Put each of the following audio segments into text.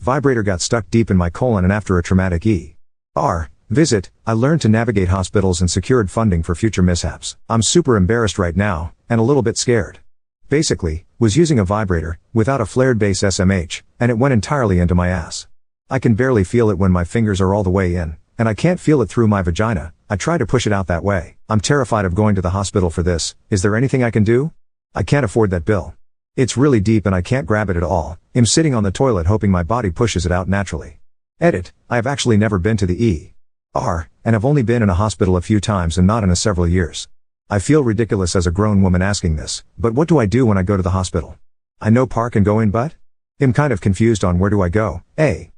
Vibrator got stuck deep in my colon, and after a traumatic ER visit, I learned to navigate hospitals and secured funding for future mishaps. I'm super embarrassed right now, and a little bit scared. Basically, was using a vibrator, without a flared base SMH, and it went entirely into my ass. I can barely feel it when my fingers are all the way in, and I can't feel it through my vagina. I try to push it out that way. I'm terrified of going to the hospital for this. Is there anything I can do? I can't afford that bill. It's really deep and I can't grab it at all. I'm sitting on the toilet hoping my body pushes it out naturally. Edit, I have actually never been to the ER, and have only been in a hospital a few times and not in several years. I feel ridiculous as a grown woman asking this, but what do I do when I go to the hospital? I know park and go in, but I'm kind of confused on where do I go.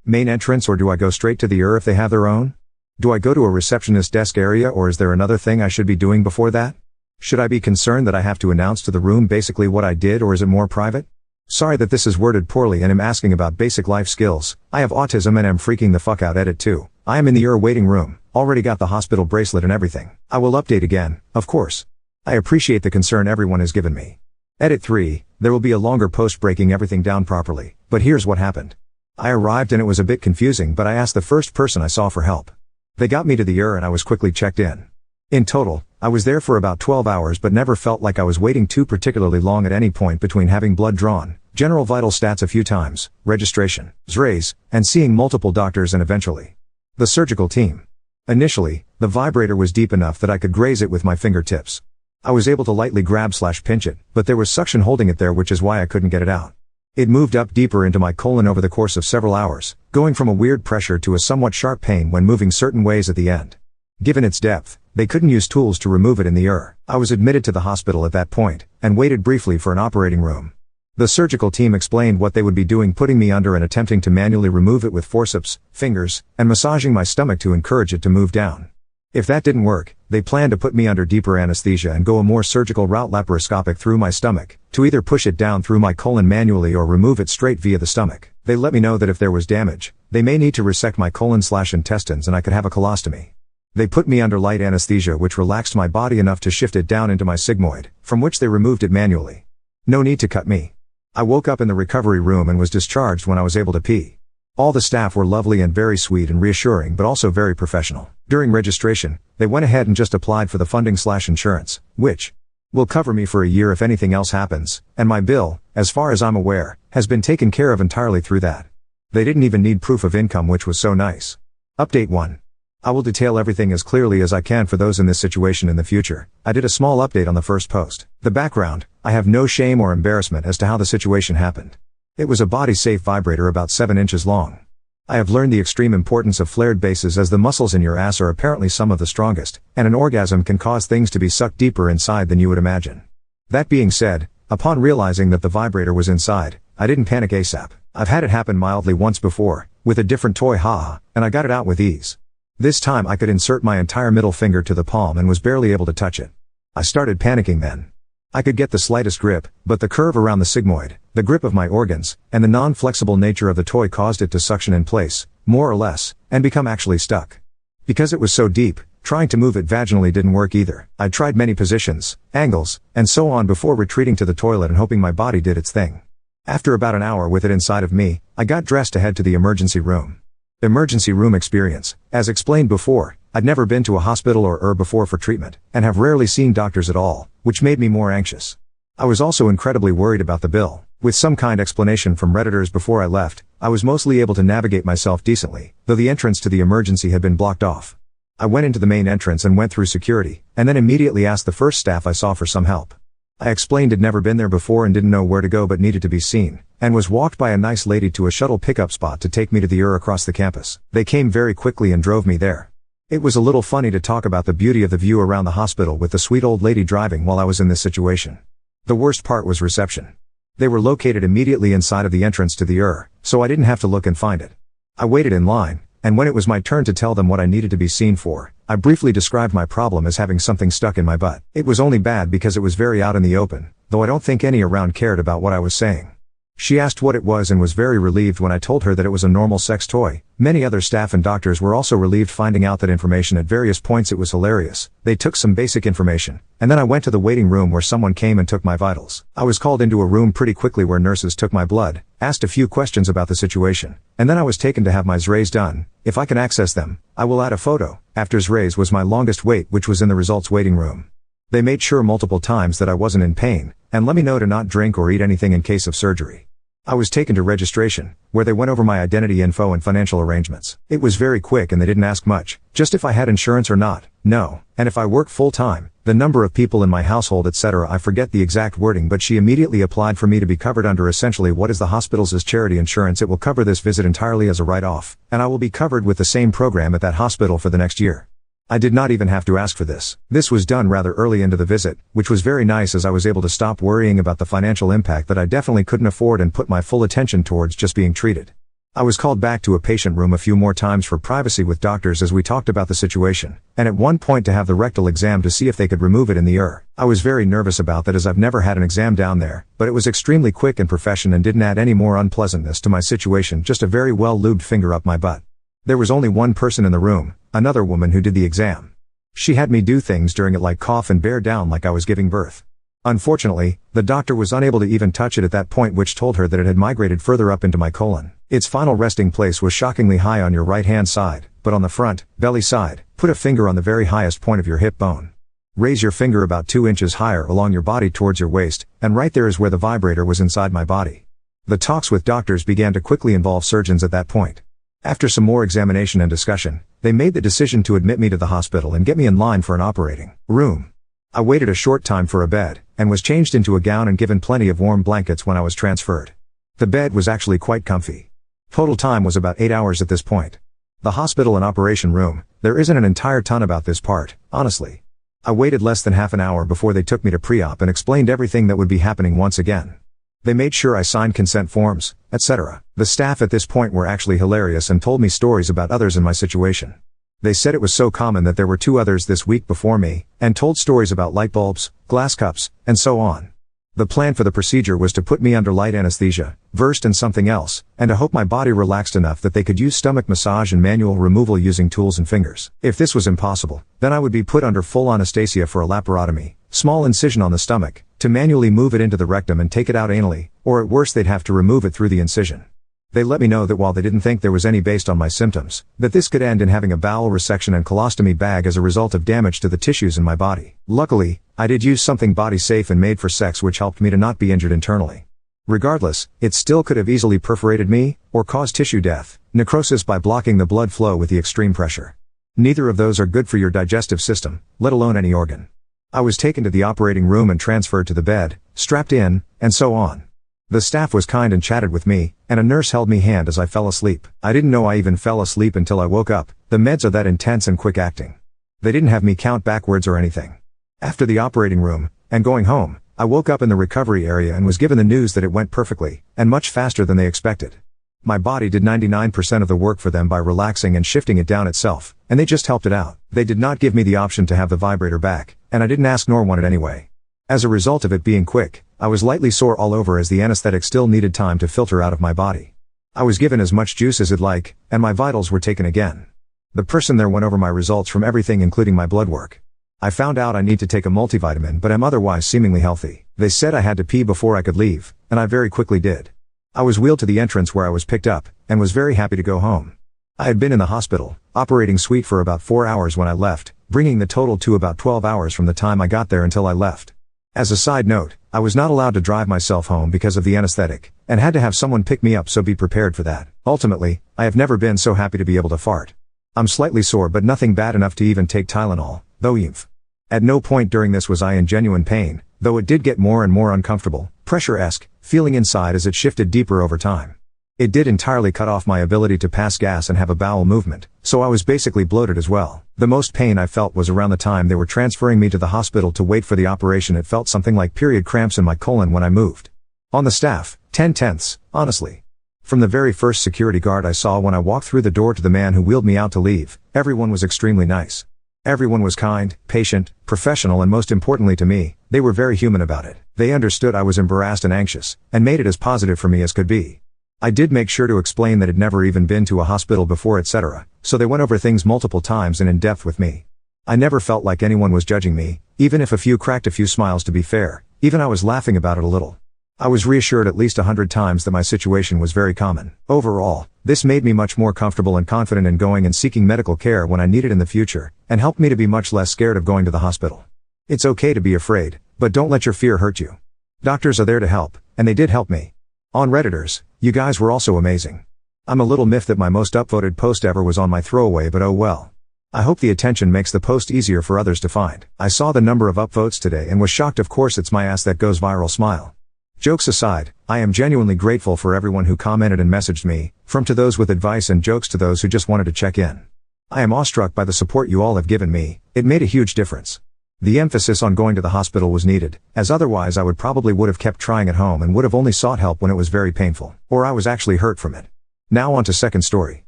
Main entrance, or do I go straight to the ER if they have their own? Do I go to a receptionist desk area, or is there another thing I should be doing before that? Should I be concerned that I have to announce to the room basically what I did, or is it more private? Sorry that this is worded poorly and am asking about basic life skills. I have autism and am freaking the fuck out. Edit 2. I am in the ER waiting room, already got the hospital bracelet and everything. I will update again, of course. I appreciate the concern everyone has given me. Edit 3. There will be a longer post breaking everything down properly, but here's what happened. I arrived and it was a bit confusing, but I asked the first person I saw for help. They got me to the ER and I was quickly checked in. In total, I was there for about 12 hours but never felt like I was waiting too particularly long at any point between having blood drawn, general vital stats a few times, registration, X-rays, and seeing multiple doctors and eventually the surgical team. Initially, the vibrator was deep enough that I could graze it with my fingertips. I was able to lightly grab/pinch it, but there was suction holding it there, which is why I couldn't get it out. It moved up deeper into my colon over the course of several hours, going from a weird pressure to a somewhat sharp pain when moving certain ways at the end. Given its depth, they couldn't use tools to remove it in the ER. I was admitted to the hospital at that point, and waited briefly for an operating room. The surgical team explained what they would be doing, putting me under and attempting to manually remove it with forceps, fingers, and massaging my stomach to encourage it to move down. If that didn't work, they planned to put me under deeper anesthesia and go a more surgical route, laparoscopic, through my stomach, to either push it down through my colon manually or remove it straight via the stomach. They let me know that if there was damage, they may need to resect my colon/intestines and I could have a colostomy. They put me under light anesthesia, which relaxed my body enough to shift it down into my sigmoid, from which they removed it manually. No need to cut me. I woke up in the recovery room and was discharged when I was able to pee. All the staff were lovely and very sweet and reassuring, but also very professional. During registration, they went ahead and just applied for the funding/insurance, which will cover me for a year if anything else happens, and my bill, as far as I'm aware, has been taken care of entirely through that. They didn't even need proof of income, which was so nice. Update 1. I will detail everything as clearly as I can for those in this situation in the future. I did a small update on the first post. The background: I have no shame or embarrassment as to how the situation happened. It was a body-safe vibrator about 7 inches long. I have learned the extreme importance of flared bases, as the muscles in your ass are apparently some of the strongest, and an orgasm can cause things to be sucked deeper inside than you would imagine. That being said, upon realizing that the vibrator was inside, I didn't panic ASAP. I've had it happen mildly once before, with a different toy, and I got it out with ease. This time I could insert my entire middle finger to the palm and was barely able to touch it. I started panicking then. I could get the slightest grip, but the curve around the sigmoid, the grip of my organs, and the non-flexible nature of the toy caused it to suction in place, more or less, and become actually stuck. Because it was so deep, trying to move it vaginally didn't work either. I tried many positions, angles, and so on before retreating to the toilet and hoping my body did its thing. After about an hour with it inside of me, I got dressed to head to the emergency room. Emergency room experience: as explained before, I'd never been to a hospital or ER before for treatment, and have rarely seen doctors at all, which made me more anxious. I was also incredibly worried about the bill. With some kind explanation from Redditors before I left, I was mostly able to navigate myself decently, though the entrance to the emergency had been blocked off. I went into the main entrance and went through security, and then immediately asked the first staff I saw for some help. I explained I'd never been there before and didn't know where to go but needed to be seen, and was walked by a nice lady to a shuttle pickup spot to take me to the ER across the campus. They came very quickly and drove me there. It was a little funny to talk about the beauty of the view around the hospital with the sweet old lady driving while I was in this situation. The worst part was reception. They were located immediately inside of the entrance to the ER, so I didn't have to look and find it. I waited in line, and when it was my turn to tell them what I needed to be seen for, I briefly described my problem as having something stuck in my butt. It was only bad because it was very out in the open, though I don't think any around cared about what I was saying. She asked what it was and was very relieved when I told her that it was a normal sex toy. Many other staff and doctors were also relieved finding out that information at various points. It was hilarious. They took some basic information, and then I went to the waiting room where someone came and took my vitals. I was called into a room pretty quickly where nurses took my blood, asked a few questions about the situation, and then I was taken to have my X-rays done. If I can access them, I will add a photo. After X-rays was my longest wait, which was in the results waiting room. They made sure multiple times that I wasn't in pain, and let me know to not drink or eat anything in case of surgery. I was taken to registration, where they went over my identity info and financial arrangements. It was very quick and they didn't ask much, just if I had insurance or not, no, and if I work full-time, the number of people in my household, etc. I forget the exact wording, but she immediately applied for me to be covered under essentially what is the hospital's charity insurance. It will cover this visit entirely as a write-off, and I will be covered with the same program at that hospital for the next year. I did not even have to ask for this. This was done rather early into the visit, which was very nice as I was able to stop worrying about the financial impact that I definitely couldn't afford and put my full attention towards just being treated. I was called back to a patient room a few more times for privacy with doctors as we talked about the situation, and at one point to have the rectal exam to see if they could remove it in the I was very nervous about that as I've never had an exam down there, but it was extremely quick and professional and didn't add any more unpleasantness to my situation, just a very well-lubed finger up my butt. There was only one person in the room, another woman who did the exam. She had me do things during it like cough and bear down like I was giving birth. Unfortunately, the doctor was unable to even touch it at that point, which told her that it had migrated further up into my colon. Its final resting place was shockingly high on your right-hand side, but on the front, belly side, put a finger on the very highest point of your hip bone. Raise your finger about 2 inches higher along your body towards your waist, and right there is where the vibrator was inside my body. The talks with doctors began to quickly involve surgeons at that point. After some more examination and discussion, they made the decision to admit me to the hospital and get me in line for an operating room. I waited a short time for a bed, and was changed into a gown and given plenty of warm blankets when I was transferred. The bed was actually quite comfy. Total time was about 8 hours at this point. The hospital and operation room, there isn't an entire ton about this part, honestly. I waited less than half an hour before they took me to pre-op and explained everything that would be happening once again. They made sure I signed consent forms, etc. The staff at this point were actually hilarious and told me stories about others in my situation. They said it was so common that there were 2 others this week before me, and told stories about light bulbs, glass cups, and so on. The plan for the procedure was to put me under light anesthesia, versed in something else, and to hope my body relaxed enough that they could use stomach massage and manual removal using tools and fingers. If this was impossible, then I would be put under full anesthesia for a laparotomy, small incision on the stomach, to manually move it into the rectum and take it out anally, or at worst they'd have to remove it through the incision. They let me know that while they didn't think there was any based on my symptoms, that this could end in having a bowel resection and colostomy bag as a result of damage to the tissues in my body. Luckily, I did use something body safe and made for sex which helped me to not be injured internally. Regardless, it still could have easily perforated me, or caused tissue death, necrosis by blocking the blood flow with the extreme pressure. Neither of those are good for your digestive system, let alone any organ. I was taken to the operating room and transferred to the bed, strapped in, and so on. The staff was kind and chatted with me, and a nurse held me hand as I fell asleep. I didn't know I even fell asleep until I woke up. The meds are that intense and quick acting. They didn't have me count backwards or anything. After the operating room, and going home, I woke up in the recovery area and was given the news that it went perfectly, and much faster than they expected. My body did 99% of the work for them by relaxing and shifting it down itself, and they just helped it out. They did not give me the option to have the vibrator back, and I didn't ask nor want it anyway. As a result of it being quick, I was lightly sore all over as the anesthetic still needed time to filter out of my body. I was given as much juice as I'd like, and my vitals were taken again. The person there went over my results from everything including my blood work. I found out I need to take a multivitamin but am otherwise seemingly healthy. They said I had to pee before I could leave, and I very quickly did. I was wheeled to the entrance where I was picked up, and was very happy to go home. I had been in the hospital, operating suite for about 4 hours when I left, bringing the total to about 12 hours from the time I got there until I left. As a side note, I was not allowed to drive myself home because of the anesthetic, and had to have someone pick me up, so be prepared for that. Ultimately, I have never been so happy to be able to fart. I'm slightly sore but nothing bad enough to even take Tylenol, though EMF. At no point during this was I in genuine pain, though it did get more and more uncomfortable, pressure-esque, feeling inside as it shifted deeper over time. It did entirely cut off my ability to pass gas and have a bowel movement, so I was basically bloated as well. The most pain I felt was around the time they were transferring me to the hospital to wait for the operation. It felt something like period cramps in my colon when I moved. On the staff, 10/10, honestly. From the very first security guard I saw when I walked through the door to the man who wheeled me out to leave, everyone was extremely nice. Everyone was kind, patient, professional, and most importantly to me, they were very human about it. They understood I was embarrassed and anxious, and made it as positive for me as could be. I did make sure to explain that I'd never even been to a hospital before, etc., so they went over things multiple times and in depth with me. I never felt like anyone was judging me, even if a few cracked a few smiles to be fair, even I was laughing about it a little. I was reassured at least 100 times that my situation was very common. Overall, this made me much more comfortable and confident in going and seeking medical care when I need it in the future, and helped me to be much less scared of going to the hospital. It's okay to be afraid, but don't let your fear hurt you. Doctors are there to help, and they did help me. On Redditors, you guys were also amazing. I'm a little miffed that my most upvoted post ever was on my throwaway, but oh well. I hope the attention makes the post easier for others to find. I saw the number of upvotes today and was shocked. Of course it's my ass that goes viral. Smile. Jokes aside, I am genuinely grateful for everyone who commented and messaged me, from to those with advice and jokes to those who just wanted to check in. I am awestruck by the support you all have given me. It made a huge difference. The emphasis on going to the hospital was needed, as otherwise I would have kept trying at home and would have only sought help when it was very painful, or I was actually hurt from it. Now on to second story.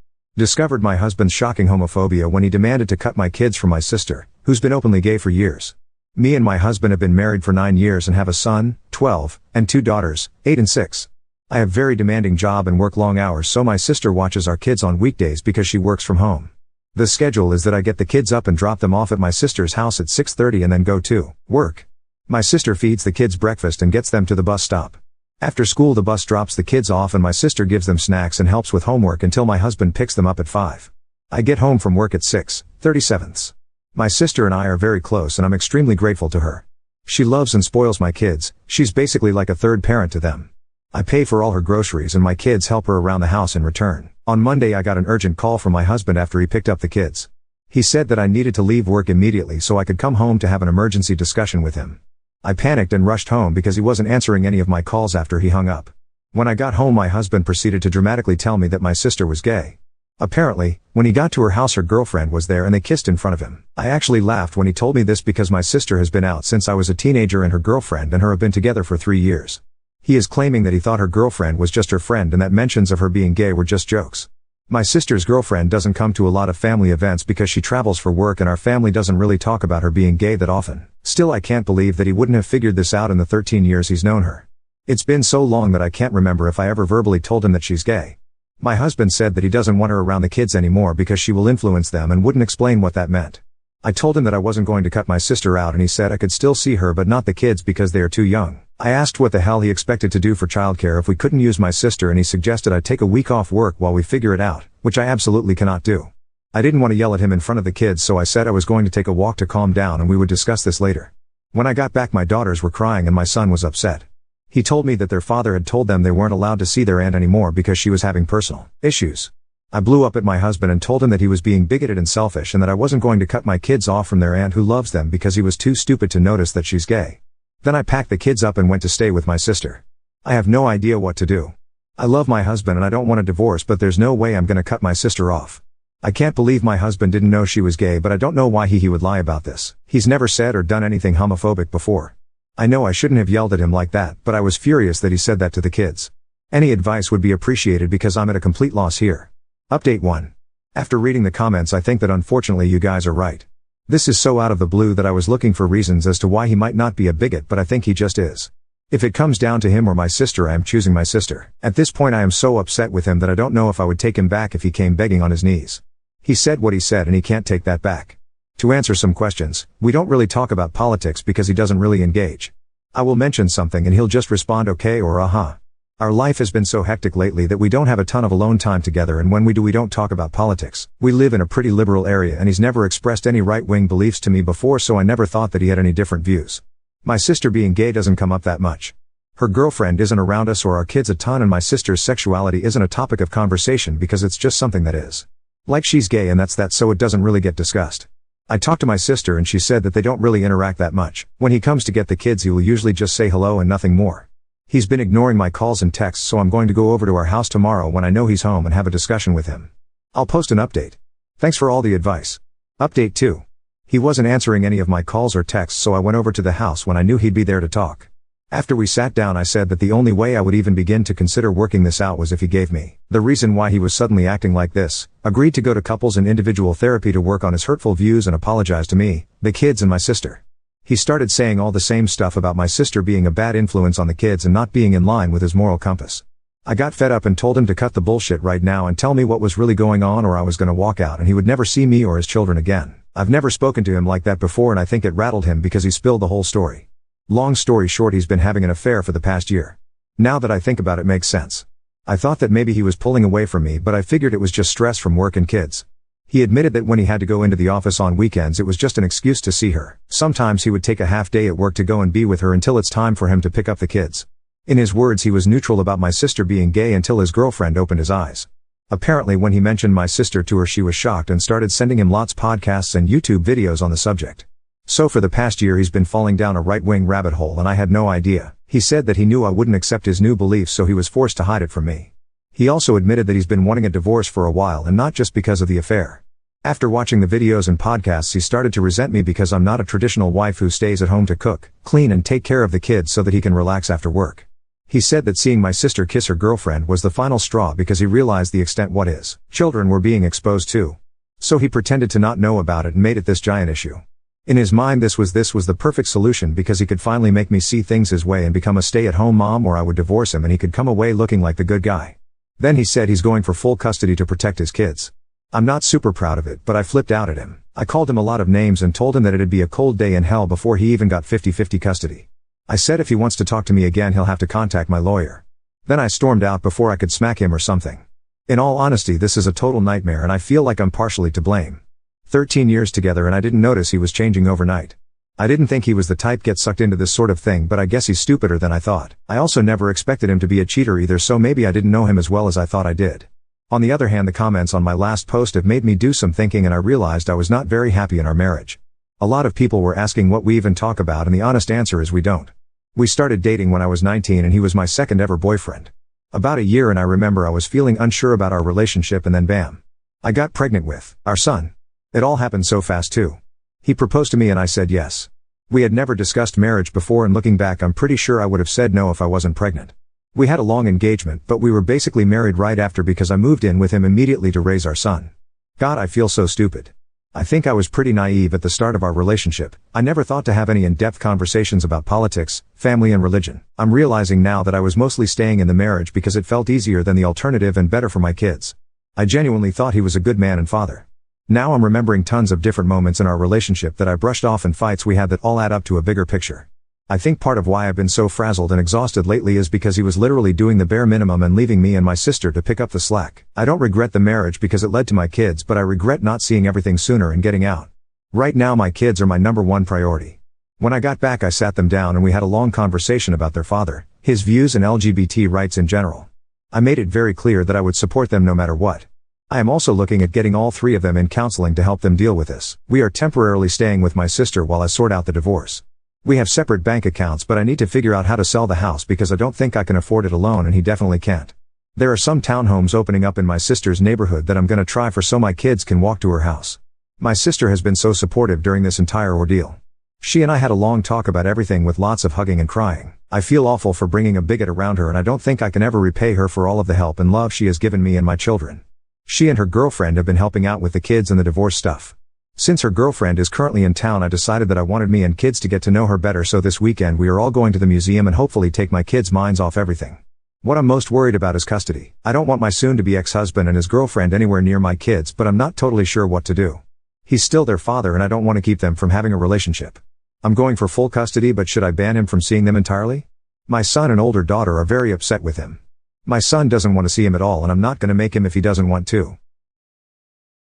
Discovered my husband's shocking homophobia when he demanded to cut my kids from my sister, who's been openly gay for years. Me and my husband have been married for 9 years and have a son, 12, and 2 daughters, 8 and 6. I have very demanding job and work long hours, so my sister watches our kids on weekdays because she works from home. The schedule is that I get the kids up and drop them off at my sister's house at 6:30 and then go to work. My sister feeds the kids breakfast and gets them to the bus stop. After school the bus drops the kids off and my sister gives them snacks and helps with homework until my husband picks them up at 5. I get home from work at 6:37. My sister and I are very close and I'm extremely grateful to her. She loves and spoils my kids, she's basically like a third parent to them. I pay for all her groceries and my kids help her around the house in return. On Monday I got an urgent call from my husband after he picked up the kids. He said that I needed to leave work immediately so I could come home to have an emergency discussion with him. I panicked and rushed home because he wasn't answering any of my calls after he hung up. When I got home my husband proceeded to dramatically tell me that my sister was gay. Apparently, when he got to her house her girlfriend was there and they kissed in front of him. I actually laughed when he told me this because my sister has been out since I was a teenager and her girlfriend and her have been together for 3 years. He is claiming that he thought her girlfriend was just her friend and that mentions of her being gay were just jokes. My sister's girlfriend doesn't come to a lot of family events because she travels for work and our family doesn't really talk about her being gay that often. Still I can't believe that he wouldn't have figured this out in the 13 years he's known her. It's been so long that I can't remember if I ever verbally told him that she's gay. My husband said that he doesn't want her around the kids anymore because she will influence them and wouldn't explain what that meant. I told him that I wasn't going to cut my sister out and he said I could still see her but not the kids because they are too young. I asked what the hell he expected to do for childcare if we couldn't use my sister and he suggested I take a week off work while we figure it out, which I absolutely cannot do. I didn't want to yell at him in front of the kids so I said I was going to take a walk to calm down and we would discuss this later. When I got back my daughters were crying and my son was upset. He told me that their father had told them they weren't allowed to see their aunt anymore because she was having personal issues. I blew up at my husband and told him that he was being bigoted and selfish and that I wasn't going to cut my kids off from their aunt who loves them because he was too stupid to notice that she's gay. Then I packed the kids up and went to stay with my sister. I have no idea what to do. I love my husband and I don't want a divorce but there's no way I'm gonna cut my sister off. I can't believe my husband didn't know she was gay but I don't know why he would lie about this. He's never said or done anything homophobic before. I know I shouldn't have yelled at him like that but I was furious that he said that to the kids. Any advice would be appreciated because I'm at a complete loss here. Update 1. After reading the comments I think that unfortunately you guys are right. This is so out of the blue that I was looking for reasons as to why he might not be a bigot but I think he just is. If it comes down to him or my sister I am choosing my sister. At this point I am so upset with him that I don't know if I would take him back if he came begging on his knees. He said what he said and he can't take that back. To answer some questions, we don't really talk about politics because he doesn't really engage. I will mention something and he'll just respond okay or uh-huh. Our life has been so hectic lately that we don't have a ton of alone time together and when we do we don't talk about politics. We live in a pretty liberal area and he's never expressed any right-wing beliefs to me before so I never thought that he had any different views. My sister being gay doesn't come up that much. Her girlfriend isn't around us or our kids a ton and my sister's sexuality isn't a topic of conversation because it's just something that is. Like she's gay and that's that so it doesn't really get discussed. I talked to my sister and she said that they don't really interact that much. When he comes to get the kids he will usually just say hello and nothing more. He's been ignoring my calls and texts so I'm going to go over to our house tomorrow when I know he's home and have a discussion with him. I'll post an update. Thanks for all the advice. Update 2. He wasn't answering any of my calls or texts so I went over to the house when I knew he'd be there to talk. After we sat down, I said that the only way I would even begin to consider working this out was if he gave me the reason why he was suddenly acting like this, agreed to go to couples and individual therapy to work on his hurtful views and apologize to me, the kids and my sister. He started saying all the same stuff about my sister being a bad influence on the kids and not being in line with his moral compass. I got fed up and told him to cut the bullshit right now and tell me what was really going on, or I was gonna walk out and he would never see me or his children again. I've never spoken to him like that before, and I think it rattled him because he spilled the whole story. Long story short, he's been having an affair for the past year. Now that I think about it, makes sense. I thought that maybe he was pulling away from me, but I figured it was just stress from work and kids. He admitted that when he had to go into the office on weekends, it was just an excuse to see her. Sometimes he would take a half day at work to go and be with her until it's time for him to pick up the kids. In his words, he was neutral about my sister being gay until his girlfriend opened his eyes. Apparently when he mentioned my sister to her, she was shocked and started sending him lots of podcasts and YouTube videos on the subject. So for the past year he's been falling down a right-wing rabbit hole and I had no idea. He said that he knew I wouldn't accept his new beliefs, so he was forced to hide it from me. He also admitted that he's been wanting a divorce for a while, and not just because of the affair. After watching the videos and podcasts, he started to resent me because I'm not a traditional wife who stays at home to cook, clean and take care of the kids so that he can relax after work. He said that seeing my sister kiss her girlfriend was the final straw because he realized the extent what his children were being exposed to. So he pretended to not know about it and made it this giant issue. In his mind, this was the perfect solution because he could finally make me see things his way and become a stay-at-home mom, or I would divorce him and he could come away looking like the good guy. Then he said he's going for full custody to protect his kids. I'm not super proud of it, but I flipped out at him. I called him a lot of names and told him that it'd be a cold day in hell before he even got 50-50 custody. I said if he wants to talk to me again, he'll have to contact my lawyer. Then I stormed out before I could smack him or something. In all honesty, this is a total nightmare and I feel like I'm partially to blame. 13 years together and I didn't notice he was changing overnight. I didn't think he was the type get sucked into this sort of thing, but I guess he's stupider than I thought. I also never expected him to be a cheater either, so maybe I didn't know him as well as I thought I did. On the other hand, the comments on my last post have made me do some thinking, and I realized I was not very happy in our marriage. A lot of people were asking what we even talk about, and the honest answer is we don't. We started dating when I was 19 and he was my second ever boyfriend. About a year and I remember I was feeling unsure about our relationship, and then bam. I got pregnant with our son. It all happened so fast too. He proposed to me and I said yes. We had never discussed marriage before, and looking back I'm pretty sure I would have said no if I wasn't pregnant. We had a long engagement, but we were basically married right after because I moved in with him immediately to raise our son. God, I feel so stupid. I think I was pretty naive at the start of our relationship. I never thought to have any in-depth conversations about politics, family and religion. I'm realizing now that I was mostly staying in the marriage because it felt easier than the alternative and better for my kids. I genuinely thought he was a good man and father. Now I'm remembering tons of different moments in our relationship that I brushed off and fights we had that all add up to a bigger picture. I think part of why I've been so frazzled and exhausted lately is because he was literally doing the bare minimum and leaving me and my sister to pick up the slack. I don't regret the marriage because it led to my kids, but I regret not seeing everything sooner and getting out. Right now my kids are my #1 priority. When I got back I sat them down and we had a long conversation about their father, his views and LGBT rights in general. I made it very clear that I would support them no matter what. I am also looking at getting all 3 of them in counseling to help them deal with this. We are temporarily staying with my sister while I sort out the divorce. We have separate bank accounts, but I need to figure out how to sell the house because I don't think I can afford it alone and he definitely can't. There are some townhomes opening up in my sister's neighborhood that I'm gonna try for so my kids can walk to her house. My sister has been so supportive during this entire ordeal. She and I had a long talk about everything with lots of hugging and crying. I feel awful for bringing a bigot around her and I don't think I can ever repay her for all of the help and love she has given me and my children. She and her girlfriend have been helping out with the kids and the divorce stuff. Since her girlfriend is currently in town, I decided that I wanted me and kids to get to know her better, so this weekend we are all going to the museum and hopefully take my kids' minds off everything. What I'm most worried about is custody. I don't want my soon-to-be ex-husband and his girlfriend anywhere near my kids, but I'm not totally sure what to do. He's still their father and I don't want to keep them from having a relationship. I'm going for full custody, but should I ban him from seeing them entirely? My son and older daughter are very upset with him. My son doesn't want to see him at all and I'm not going to make him if he doesn't want to.